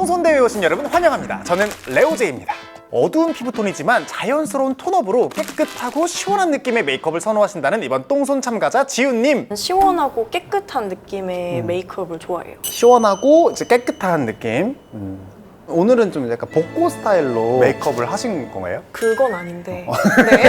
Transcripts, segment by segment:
똥손대회에 오신 여러분 환영합니다. 저는 레오제이입니다. 어두운 피부톤이지만 자연스러운 톤업으로 깨끗하고 시원한 느낌의 메이크업을 선호하신다는 이번 똥손 참가자 지훈님. 시원하고 깨끗한 느낌의 메이크업을 좋아해요. 시원하고 이제 깨끗한 느낌. 오늘은 좀 약간 복고 스타일로 메이크업을 하신 건가요? 그건 아닌데. 네.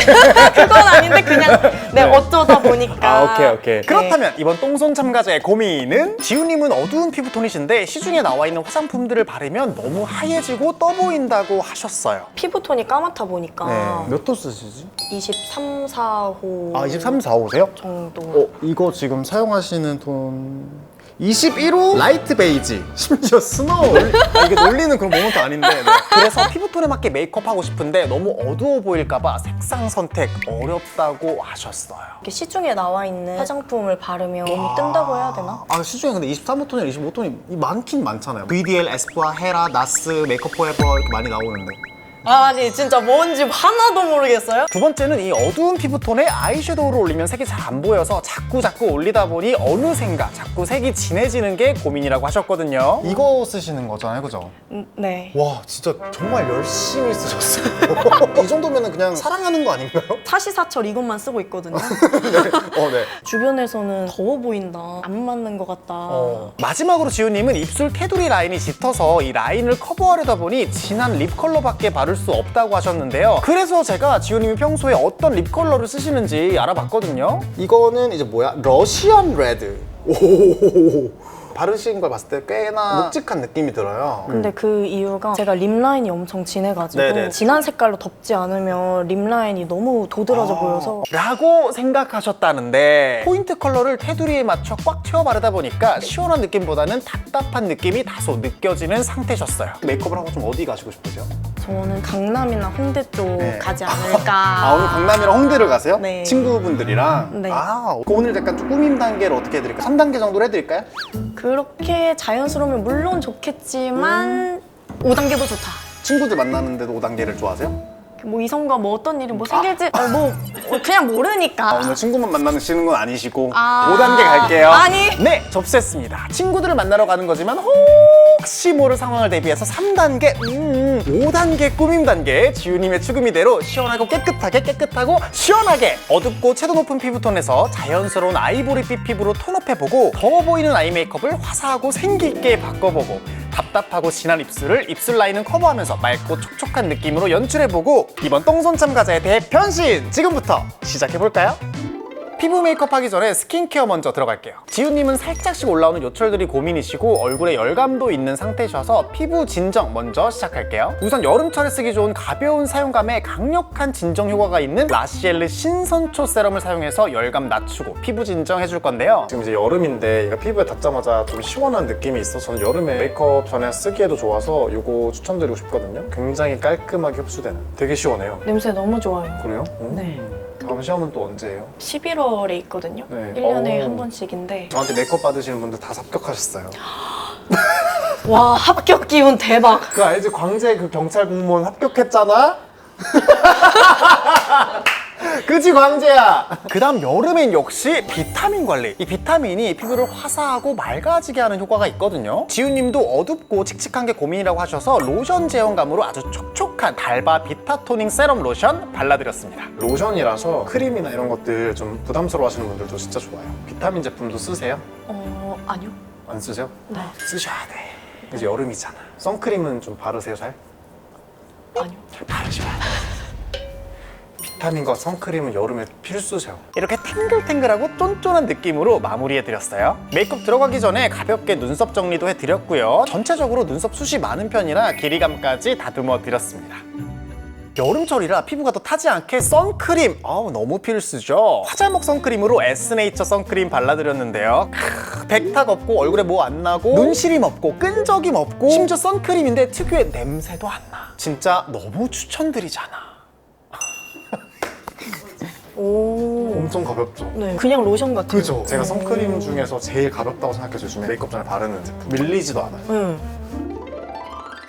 그건 아닌데 그냥 네. 어쩌다 보니까. 오케이. 네. 그렇다면 이번 똥손 참가자의 고민은 지훈님은 어두운 피부톤이신데 시중에 나와 있는 화장품들을 바르면 너무 하얘지고 떠 보인다고 하셨어요. 피부톤이 까맣다 보니까 몇 호 쓰시지? 23, 4호 아, 23, 4호세요? 정도. 이거 지금 사용하시는 톤 21호 라이트 베이지, 심지어 스노우. 이게 놀리는 그런 모먼트 아닌데. 네. 그래서 피부톤에 맞게 메이크업 하고 싶은데 너무 어두워 보일까봐 색상 선택 어렵다고 하셨어요. 이렇게 시중에 나와 있는 화장품을 바르면 너무 뜬다고 해야 되나? 아, 시중에 근데 23호톤이랑 25톤이 많긴 많잖아요. VDL, 에스쁘아, 헤라, 나스, 메이크업 포에버 이렇게 많이 나오는데. 아니 진짜 뭔지 하나도 모르겠어요? 두 번째는 이 어두운 피부톤에 아이섀도우를 올리면 색이 잘 안 보여서 자꾸 올리다 보니 어느샌가 자꾸 색이 진해지는 게 고민이라고 하셨거든요. 이거 쓰시는 거잖아요, 그죠? 네. 와, 진짜 정말 열심히 쓰셨어요. 이 정도면 그냥 사랑하는 거 아닌가요? 사시사철 이것만 쓰고 있거든요. 네. 주변에서는 더워 보인다, 안 맞는 것 같다. 마지막으로 지훈님은 입술 테두리 라인이 짙어서 이 라인을 커버하려다 보니 진한 립 컬러밖에 바를 수 없다고 하셨는데요. 그래서 제가 지훈님이 평소에 어떤 립 컬러를 쓰시는지 알아봤거든요. 이거는 이제 뭐야? 러시안 레드. 오. 바르신 걸 봤을 때 꽤나 묵직한 느낌이 들어요. 근데 그 이유가 제가 립 라인이 엄청 진해가지고 네네. 진한 색깔로 덮지 않으면 립 라인이 너무 도드라져 보여서 라고 생각하셨다는데 포인트 컬러를 테두리에 맞춰 꽉 채워 바르다 보니까 시원한 느낌보다는 답답한 느낌이 다소 느껴지는 상태셨어요. 메이크업을 하고 좀 어디 가시고 싶으세요? 저는 강남이나 홍대 쪽 네. 가지 않을까. 아, 오늘 강남이랑 홍대를 가세요? 네. 친구분들이랑? 네. 아, 오늘 약간 좀 꾸밈 단계를 어떻게 해드릴까요? 3단계 정도로 해드릴까요? 그렇게 자연스러우면 물론 좋겠지만 5단계도 좋다. 친구들 만나는데도 5단계를 좋아하세요? 뭐 이성과 뭐 어떤 일이 뭐 생길지 뭐 그냥 모르니까. 오늘 친구만 만나시는 건 아니시고 아. 5단계 갈게요. 아니. 네, 접수했습니다. 친구들을 만나러 가는 거지만 혹시 모를 상황을 대비해서 3단계, 5단계 꾸밈 단계 지우님의 추구미대로 시원하고 깨끗하고 시원하게 어둡고 채도 높은 피부톤에서 자연스러운 아이보리빛 피부로 톤업해보고 더워 보이는 아이 메이크업을 화사하고 생기있게 바꿔보고 답답하고 진한 입술을 입술 라인은 커버하면서 맑고 촉촉한 느낌으로 연출해보고 이번 똥손 참가자의 대변신! 지금부터 시작해볼까요? 피부 메이크업 하기 전에 스킨케어 먼저 들어갈게요. 지훈님은 살짝씩 올라오는 요철들이 고민이시고 얼굴에 열감도 있는 상태셔서 피부 진정 먼저 시작할게요. 우선 여름철에 쓰기 좋은 가벼운 사용감에 강력한 진정 효과가 있는 라시엘르 신선초 세럼을 사용해서 열감 낮추고 피부 진정해줄 건데요. 지금 이제 여름인데 이거 피부에 닿자마자 좀 시원한 느낌이 있어서 저는 여름에 메이크업 전에 쓰기에도 좋아서 이거 추천드리고 싶거든요. 굉장히 깔끔하게 흡수되는, 되게 시원해요. 냄새 너무 좋아요. 그래요? 네. 다음 시험은 또 언제예요? 11월에 있거든요. 네. 1년에 오. 한 번씩인데. 저한테 메이크업 받으시는 분들 다 합격하셨어요. 와, 합격 기운 대박. 그 알지? 광재 그 경찰 공무원 합격했잖아? 그치, 광재야? 그 다음 여름엔 역시 비타민 관리. 이 비타민이 피부를 화사하고 맑아지게 하는 효과가 있거든요. 지훈님도 어둡고 칙칙한 게 고민이라고 하셔서 로션 제형감으로 아주 촉촉한 달바 비타토닝 세럼 로션 발라드렸습니다. 로션이라서 크림이나 이런 것들 좀 부담스러워 하시는 분들도 진짜 좋아요. 비타민 제품도 쓰세요? 아니요. 안 쓰세요? 네. 쓰셔야 돼. 이제 여름이잖아. 선크림은 좀 바르세요, 잘? 아니요. 바르셔야 돼. 비타민과 선크림은 여름에 필수죠. 이렇게 탱글탱글하고 쫀쫀한 느낌으로 마무리해드렸어요. 메이크업 들어가기 전에 가볍게 눈썹 정리도 해드렸고요. 전체적으로 눈썹 숱이 많은 편이라 길이감까지 다듬어드렸습니다. 여름철이라 피부가 더 타지 않게 선크림! 너무 필수죠. 화잘먹 선크림으로 에스네이처 선크림 발라드렸는데요. 백탁 없고 얼굴에 뭐 안 나고 눈시림 없고 끈적임 없고 심지어 선크림인데 특유의 냄새도 안 나. 진짜 너무 추천드리잖아. 오. 엄청 가볍죠? 네. 그냥 로션 같아요. 그죠? 제가 선크림 중에서 제일 가볍다고 생각해서 요즘에 메이크업 전에 바르는 제품. 밀리지도 않아요.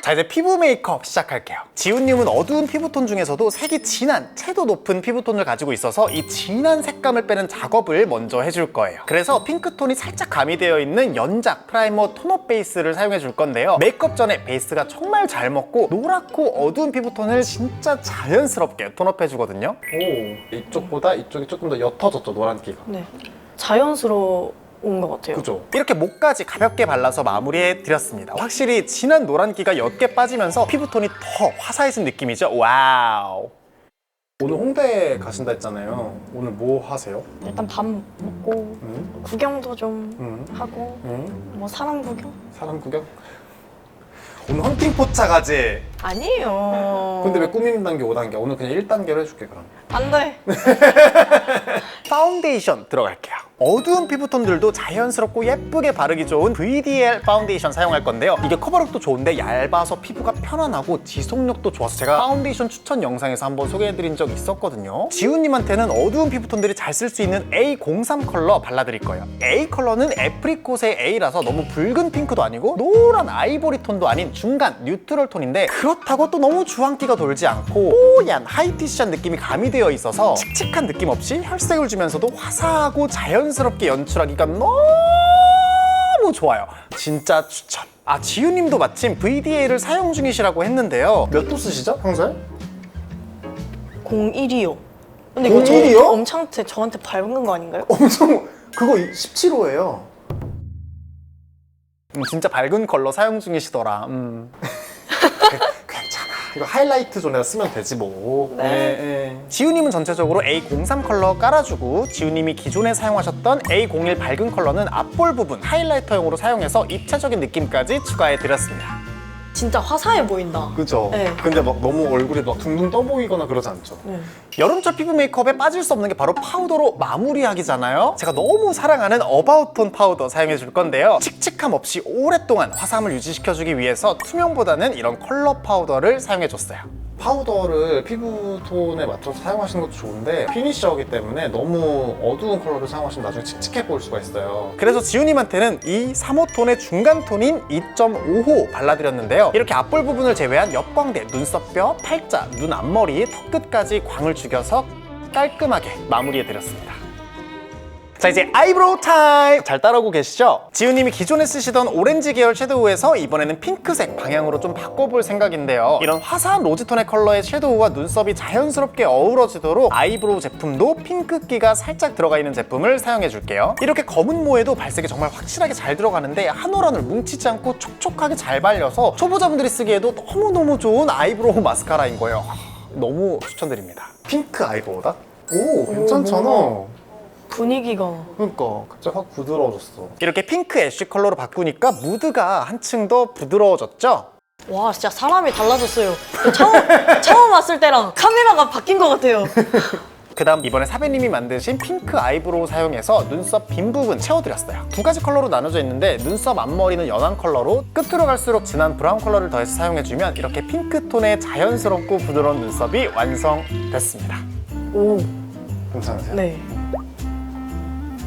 자, 이제 피부 메이크업 시작할게요. 지훈님은 어두운 피부톤 중에서도 색이 진한, 채도 높은 피부톤을 가지고 있어서 이 진한 색감을 빼는 작업을 먼저 해줄 거예요. 그래서 핑크톤이 살짝 가미되어 있는 연작 프라이머 톤업 베이스를 사용해 줄 건데요. 메이크업 전에 베이스가 정말 잘 먹고 노랗고 어두운 피부톤을 진짜 자연스럽게 톤업해 주거든요. 오, 이쪽보다 이쪽이 조금 더 옅어졌죠, 노란기가. 네. 자연스러운 것 같아요. 그죠? 이렇게 목까지 가볍게 발라서 마무리해 드렸습니다. 확실히 진한 노란기가 옅게 빠지면서 피부톤이 더 화사해진 느낌이죠. 와우. 오늘 홍대 가신다 했잖아요. 오늘 뭐 하세요? 일단 밥 먹고 구경도 좀 하고 뭐 사람 구경? 사람 구경? 오늘 헌팅 포차 가지? 아니에요. 근데 왜 꾸미는 단계 5단계? 오늘 그냥 1단계로 해줄게 그럼. 안 돼. 파운데이션 들어갈게요. 어두운 피부톤들도 자연스럽고 예쁘게 바르기 좋은 VDL 파운데이션 사용할 건데요. 이게 커버력도 좋은데 얇아서 피부가 편안하고 지속력도 좋아서 제가 파운데이션 추천 영상에서 한번 소개해드린 적이 있었거든요. 지훈님한테는 어두운 피부톤들이 잘 쓸 수 있는 A03 컬러 발라드릴 거예요. A 컬러는 애프리콧의 A라서 너무 붉은 핑크도 아니고 노란 아이보리 톤도 아닌 중간 뉴트럴 톤인데 그렇다고 또 너무 주황기가 돌지 않고 뽀얀 하이티시한 느낌이 가미되어 있어서 칙칙한 느낌 없이 혈색을 주면서도 화사하고 자연스럽게 연출하기가 너무 좋아요. 진짜 추천. 아, 지우님도 마침 VDA를 사용 중이시라고 했는데요. 몇 도 쓰시죠, 평소에? 01이요. 근데 01이요? 이거 엄청 저한테 밝은 거 아닌가요? 엄청 그거 17호예요. 진짜 밝은 컬러 사용 중이시더라. 괜찮아. 이거 하이라이트 존에다 쓰면 되지 뭐. 네. 지우님은 전체적으로 A03 컬러 깔아주고 지우님이 기존에 사용하셨던 A01 밝은 컬러는 앞볼 부분 하이라이터용으로 사용해서 입체적인 느낌까지 추가해드렸습니다. 진짜 화사해 보인다. 그죠? 네. 근데 막 너무 얼굴이 막 둥둥 떠 보이거나 그러지 않죠? 네. 여름철 피부 메이크업에 빠질 수 없는 게 바로 파우더로 마무리하기잖아요. 제가 너무 사랑하는 어바웃톤 파우더 사용해 줄 건데요. 칙칙함 없이 오랫동안 화사함을 유지시켜주기 위해서 투명보다는 이런 컬러 파우더를 사용해 줬어요. 파우더를 피부톤에 맞춰서 사용하시는 것도 좋은데 피니셔이기 때문에 너무 어두운 컬러를 사용하시면 나중에 칙칙해 보일 수가 있어요. 그래서 지훈님한테는 이 3호톤의 중간톤인 2.5호 발라드렸는데요. 이렇게 앞볼 부분을 제외한 옆광대, 눈썹뼈, 팔자, 눈 앞머리, 턱끝까지 광을 죽여서 깔끔하게 마무리해드렸습니다. 자, 이제 아이브로우 타임! 잘 따라오고 계시죠? 지우님이 기존에 쓰시던 오렌지 계열 섀도우에서 이번에는 핑크색 방향으로 좀 바꿔볼 생각인데요. 이런 화사한 로즈톤의 컬러의 섀도우와 눈썹이 자연스럽게 어우러지도록 아이브로우 제품도 핑크기가 살짝 들어가 있는 제품을 사용해 줄게요. 이렇게 검은 모에도 발색이 정말 확실하게 잘 들어가는데 한 올 한 올 뭉치지 않고 촉촉하게 잘 발려서 초보자분들이 쓰기에도 너무너무 좋은 아이브로우 마스카라인 거예요. 너무 추천드립니다. 핑크 아이브로우다? 오, 괜찮잖아. 분위기가. 그러니까 갑자기 확 부드러워졌어. 이렇게 핑크 애쉬 컬러로 바꾸니까 무드가 한층 더 부드러워졌죠? 와, 진짜 사람이 달라졌어요. 처음 왔을 때랑 카메라가 바뀐 것 같아요. 그 다음 이번에 사배님이 만드신 핑크 아이브로우 사용해서 눈썹 빈 부분 채워드렸어요. 두 가지 컬러로 나눠져 있는데 눈썹 앞머리는 연한 컬러로 끝으로 갈수록 진한 브라운 컬러를 더해서 사용해주면 이렇게 핑크톤의 자연스럽고 부드러운 눈썹이 완성됐습니다. 오. 괜찮으세요? 네.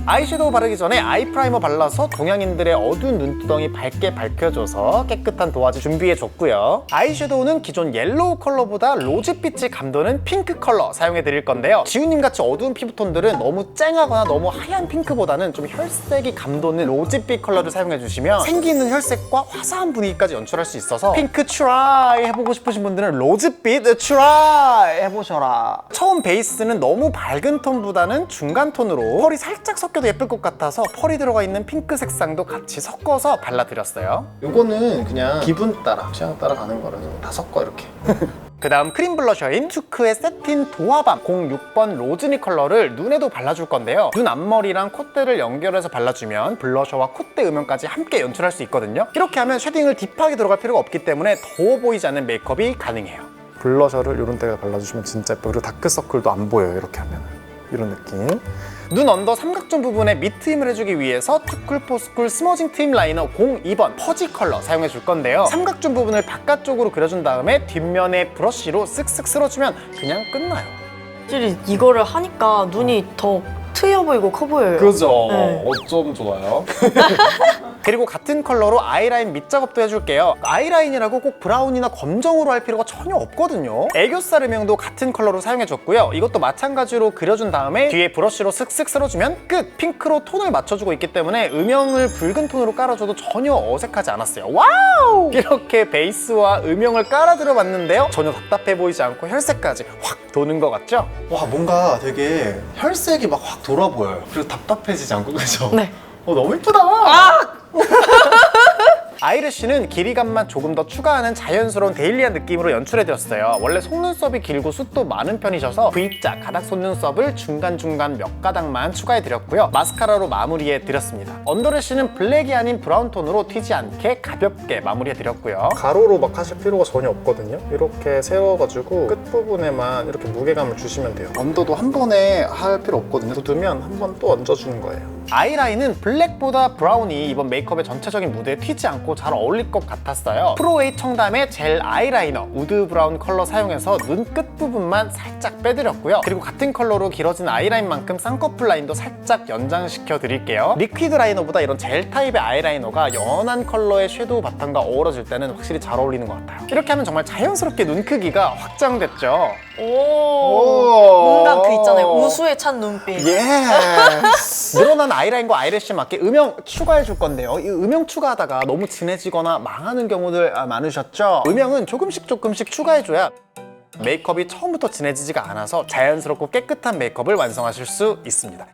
아이섀도우 바르기 전에 아이 프라이머 발라서 동양인들의 어두운 눈두덩이 밝게 밝혀줘서 깨끗한 도화지 준비해줬고요. 아이섀도우는 기존 옐로우 컬러보다 로즈빛이 감도는 핑크 컬러 사용해드릴 건데요. 지우님같이 어두운 피부톤들은 너무 쨍하거나 너무 하얀 핑크보다는 좀 혈색이 감도는 로즈빛 컬러를 사용해주시면 생기 있는 혈색과 화사한 분위기까지 연출할 수 있어서 핑크 트라이 해보고 싶으신 분들은 로즈빛 트라이 해보셔라. 처음 베이스는 너무 밝은 톤보다는 중간 톤으로 펄이 살짝 섞여도 예쁠 것 같아서 펄이 들어가 있는 핑크 색상도 같이 섞어서 발라드렸어요. 이거는 그냥 기분 따라 취향 따라 가는 거라서 다 섞어 이렇게. 그 다음 크림 블러셔인 투크의 세틴 도화밤 06번 로즈니 컬러를 눈에도 발라줄 건데요. 눈 앞머리랑 콧대를 연결해서 발라주면 블러셔와 콧대 음영까지 함께 연출할 수 있거든요. 이렇게 하면 쉐딩을 딥하게 들어갈 필요가 없기 때문에 더워 보이지 않는 메이크업이 가능해요. 블러셔를 이런 데에 발라주시면 진짜 예뻐요. 그리고 다크서클도 안 보여요. 이렇게 하면 이런 느낌. 눈 언더 삼각존 부분에 밑트임을 해주기 위해서 투쿨 포스쿨 스머징 트임 라이너 02번 퍼지 컬러 사용해 줄 건데요. 삼각존 부분을 바깥쪽으로 그려준 다음에 뒷면에 브러쉬로 쓱쓱 쓸어주면 그냥 끝나요. 확실히 이거를 하니까 눈이 더 트여 보이고 커 보여요. 그죠? 네. 어쩜 좋아요? 그리고 같은 컬러로 아이라인 밑작업도 해줄게요. 아이라인이라고 꼭 브라운이나 검정으로 할 필요가 전혀 없거든요. 애교살 음영도 같은 컬러로 사용해줬고요. 이것도 마찬가지로 그려준 다음에 뒤에 브러쉬로 슥슥 쓸어주면 끝! 핑크로 톤을 맞춰주고 있기 때문에 음영을 붉은 톤으로 깔아줘도 전혀 어색하지 않았어요. 와우! 이렇게 베이스와 음영을 깔아들여 봤는데요. 전혀 답답해 보이지 않고 혈색까지 확 도는 것 같죠? 와, 뭔가 되게 혈색이 막 확 돌아 보여요. 그리고 답답해지지 않고, 그죠? 네. 너무 이쁘다! 아이래쉬는 길이감만 조금 더 추가하는 자연스러운 데일리한 느낌으로 연출해드렸어요. 원래 속눈썹이 길고 숱도 많은 편이셔서 V자 가닥 속눈썹을 중간중간 몇 가닥만 추가해드렸고요. 마스카라로 마무리해드렸습니다. 언더래쉬는 블랙이 아닌 브라운 톤으로 튀지 않게 가볍게 마무리해드렸고요. 가로로 막 하실 필요가 전혀 없거든요. 이렇게 세워가지고 끝부분에만 이렇게 무게감을 주시면 돼요. 언더도 한 번에 할 필요 없거든요. 굳으면 한 번 또 얹어주는 거예요. 아이라인은 블랙보다 브라운이 이번 메이크업의 전체적인 무드에 튀지 않고 잘 어울릴 것 같았어요. 프로웨이 청담의 젤 아이라이너 우드 브라운 컬러 사용해서 눈 끝부분만 살짝 빼드렸고요. 그리고 같은 컬러로 길어진 아이라인만큼 쌍꺼풀 라인도 살짝 연장시켜 드릴게요. 리퀴드 라이너보다 이런 젤 타입의 아이라이너가 연한 컬러의 섀도우 바탕과 어우러질 때는 확실히 잘 어울리는 것 같아요. 이렇게 하면 정말 자연스럽게 눈 크기가 확장됐죠. 뭔가 그 있잖아요. 우수에 찬 눈빛. 예. 늘어난 아이라인과 아이래쉬에 맞게 음영 추가해 줄 건데요. 이 음영 추가하다가 너무 진해지거나 망하는 경우들 많으셨죠? 음영은 조금씩 추가해줘야 메이크업이 처음부터 진해지지가 않아서 자연스럽고 깨끗한 메이크업을 완성하실 수 있습니다.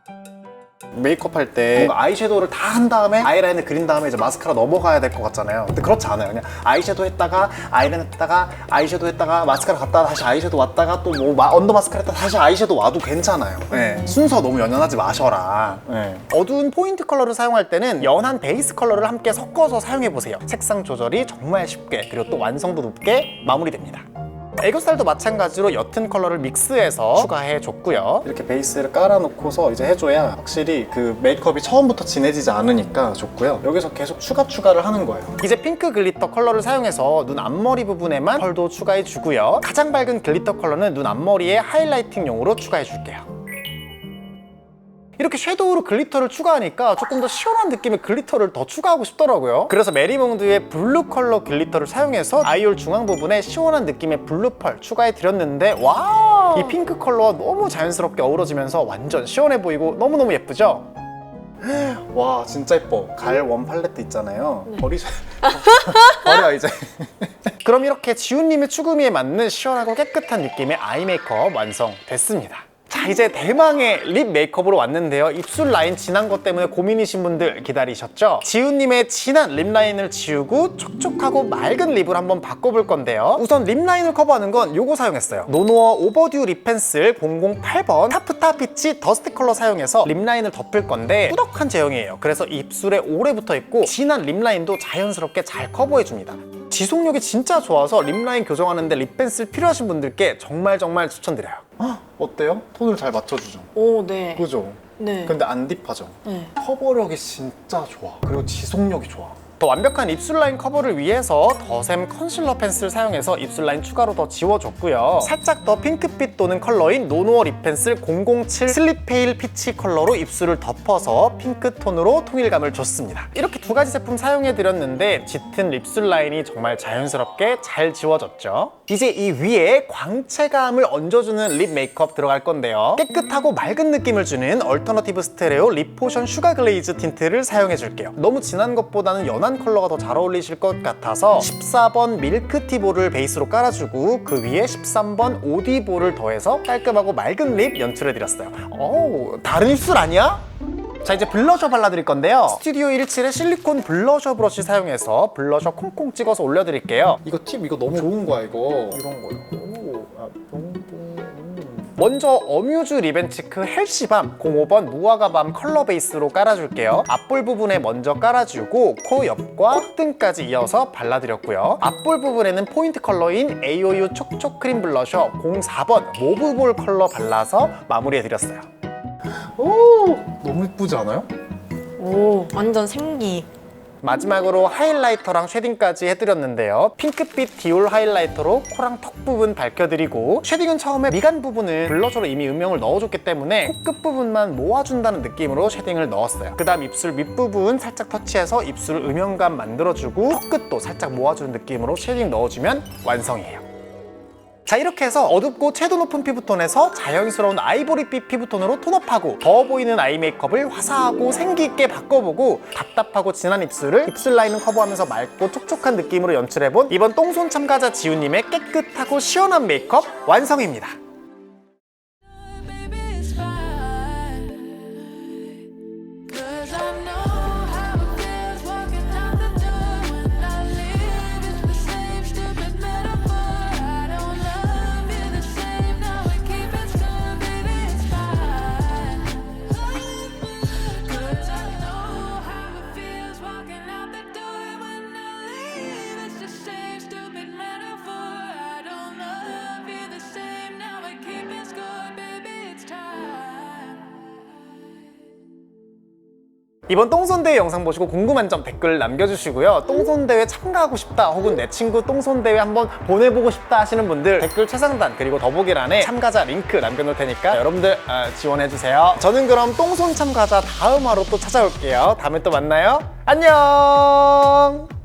메이크업 할 때 아이섀도우를 다 한 다음에 아이라인을 그린 다음에 이제 마스카라 넘어가야 될 것 같잖아요. 근데 그렇지 않아요. 그냥 아이섀도우 했다가 아이라인 했다가 아이섀도우 했다가 마스카라 갔다가 다시 아이섀도우 왔다가 또 뭐 언더 마스카라 했다가 다시 아이섀도우 와도 괜찮아요. 네. 순서 너무 연연하지 마셔라. 네. 어두운 포인트 컬러를 사용할 때는 연한 베이스 컬러를 함께 섞어서 사용해보세요. 색상 조절이 정말 쉽게 그리고 또 완성도 높게 마무리됩니다. 애교살도 마찬가지로 옅은 컬러를 믹스해서 추가해줬고요. 이렇게 베이스를 깔아놓고서 이제 해줘야 확실히 그 메이크업이 처음부터 진해지지 않으니까 좋고요. 여기서 계속 추가를 하는 거예요. 이제 핑크 글리터 컬러를 사용해서 눈 앞머리 부분에만 펄도 추가해주고요. 가장 밝은 글리터 컬러는 눈 앞머리에 하이라이팅용으로 추가해줄게요. 이렇게 섀도우로 글리터를 추가하니까 조금 더 시원한 느낌의 글리터를 더 추가하고 싶더라고요. 그래서 메리몽드의 블루 컬러 글리터를 사용해서 아이홀 중앙 부분에 시원한 느낌의 블루 펄 추가해드렸는데 와, 이 핑크 컬러와 너무 자연스럽게 어우러지면서 완전 시원해 보이고 너무너무 예쁘죠? 와, 진짜 예뻐. 가을 웜 팔레트 있잖아요. 버려 이제. 그럼 이렇게 지훈님의 추구미에 맞는 시원하고 깨끗한 느낌의 아이 메이크업 완성됐습니다. 자, 이제 대망의 립 메이크업으로 왔는데요. 입술 라인 진한 것 때문에 고민이신 분들 기다리셨죠? 지훈님의 진한 립 라인을 지우고 촉촉하고 맑은 립을 한번 바꿔볼 건데요. 우선 립 라인을 커버하는 건 요거 사용했어요. 노노어 오버듀 립 펜슬 008번 타프타 피치 더스트 컬러 사용해서 립 라인을 덮을 건데 꾸덕한 제형이에요. 그래서 입술에 오래 붙어 있고 진한 립 라인도 자연스럽게 잘 커버해줍니다. 지속력이 진짜 좋아서 립 라인 교정하는데 립 펜슬 필요하신 분들께 정말 추천드려요. 어때요? 톤을 잘 맞춰주죠? 오, 네. 그죠? 네. 근데 안 딥하죠? 네. 커버력이 진짜 좋아. 그리고 지속력이 좋아. 더 완벽한 입술 라인 커버를 위해서 더샘 컨실러 펜슬 사용해서 입술 라인 추가로 더 지워줬고요. 살짝 더 핑크빛 도는 컬러인 노노어 립 펜슬 007 슬립 페일 피치 컬러로 입술을 덮어서 핑크 톤으로 통일감을 줬습니다. 이렇게 두 가지 제품 사용해드렸는데 짙은 입술 라인이 정말 자연스럽게 잘 지워졌죠. 이제 이 위에 광채감을 얹어주는 립 메이크업 들어갈 건데요. 깨끗하고 맑은 느낌을 주는 얼터너티브 스테레오 립 포션 슈가 글레이즈 틴트를 사용해줄게요. 너무 진한 것보다는 연한 컬러가 더 잘 어울리실 것 같아서 14번 밀크티볼을 베이스로 깔아주고 그 위에 13번 오디볼을 더해서 깔끔하고 맑은 립 연출해드렸어요. 어우, 다른 입술 아니야? 자, 이제 블러셔 발라드릴 건데요. 스튜디오 17의 실리콘 블러셔 브러쉬 사용해서 블러셔 콩콩 찍어서 올려드릴게요. 이거 팁 이거 너무 좋은 거야, 이거. 이런 거요. 먼저 어뮤즈 리벤치크 헬시밤 05번 무화과밤 컬러 베이스로 깔아줄게요. 앞볼 부분에 먼저 깔아주고 코 옆과 콧등까지 이어서 발라드렸고요. 앞볼 부분에는 포인트 컬러인 AOU 촉촉 크림 블러셔 04번 모브볼 컬러 발라서 마무리해드렸어요. 오, 너무 예쁘지 않아요? 오, 완전 생기. 마지막으로 하이라이터랑 쉐딩까지 해드렸는데요. 핑크빛 디올 하이라이터로 코랑 턱 부분 밝혀드리고, 쉐딩은 처음에 미간 부분은 블러셔로 이미 음영을 넣어줬기 때문에 코끝 부분만 모아준다는 느낌으로 쉐딩을 넣었어요. 그 다음 입술 밑부분 살짝 터치해서 입술 음영감 만들어주고, 턱끝도 살짝 모아주는 느낌으로 쉐딩 넣어주면 완성이에요. 자, 이렇게 해서 어둡고 채도 높은 피부톤에서 자연스러운 아이보리빛 피부톤으로 톤업하고, 더워 보이는 아이 메이크업을 화사하고 생기있게 바꿔보고, 답답하고 진한 입술을 입술 라인은 커버하면서 맑고 촉촉한 느낌으로 연출해본 이번 똥손 참가자 지우님의 깨끗하고 시원한 메이크업 완성입니다. 이번 똥손대회 영상 보시고 궁금한 점 댓글 남겨주시고요. 똥손대회 참가하고 싶다, 혹은 내 친구 똥손대회 한번 보내보고 싶다 하시는 분들 댓글 최상단 그리고 더보기란에 참가자 링크 남겨놓을 테니까 여러분들 지원해주세요. 저는 그럼 똥손 참가자 다음 화로 또 찾아올게요. 다음에 또 만나요. 안녕.